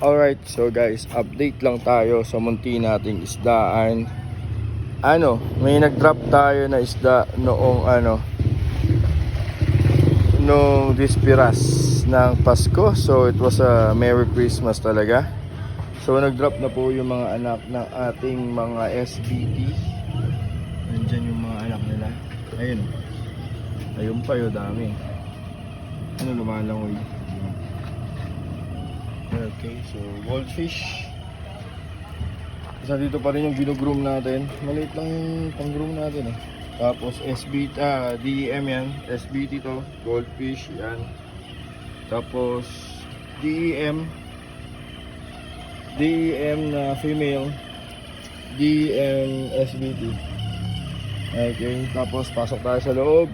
Alright, so guys, update lang tayo sa munti nating isdaan. May nag-drop tayo na isda noong nung dispiras ng Pasko. So it was a Merry Christmas talaga. So nag-drop na po yung mga anak ng ating mga SBT. Nandyan yung mga anak nila. Ayun pa yun, dami. Lumalangoy. Okay, so goldfish. Isa dito pa rin yung ginugroom natin. Maliit lang yung pang-groom natin eh. Tapos SBT, DEM yan. SBT to, goldfish yan. Tapos DEM na female. DEM SBT. Okay, tapos pasok tayo sa loob.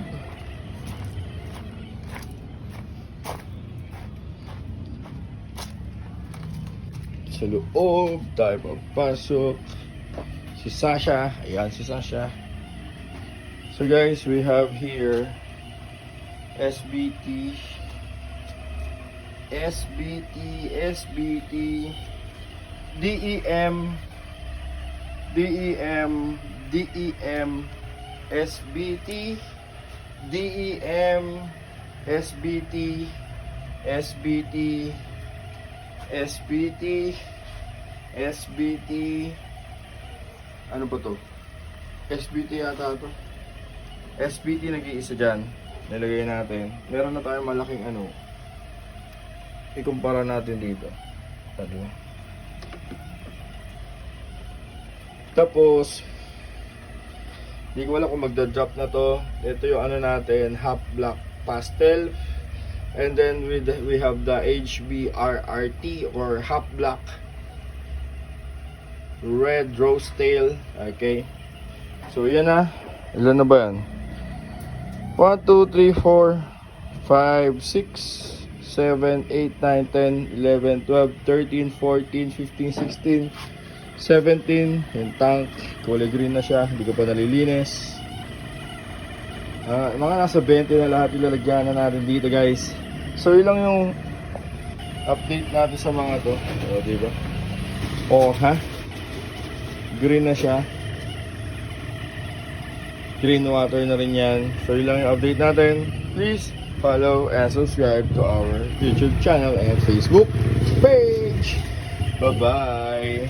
Sa loob tayo papasok. Si Sasha, ayan si Sasha. So guys, we have here SBT, DEM, SBT, DEM, SBT, ano ba to? SBT yata to. SBT nag-iisa dyan. Nilagay natin. Meron na tayong malaking ikumpara natin dito. Tapos hindi ko alam kung magda-drop na to. Ito yung natin, half black pastel. And then we have the HBRRT or half black red rose tail. Okay, so yan na. Ilan na ba yan? 1, 2, 3, 4, 5, 6, 7, 8, 9, 10, 11, 12, 13, 14, 15, 16, 17. Yung tank, kulay green na siya. Hindi ko pa nalilinis. Mga nasa 20 na lahat ilalagyan na natin dito guys. So yun lang yung update natin sa mga to. Diba? Green na siya. Green water na rin yan. So yun lang yung update natin. Please follow and subscribe to our YouTube channel and Facebook page. Bye bye.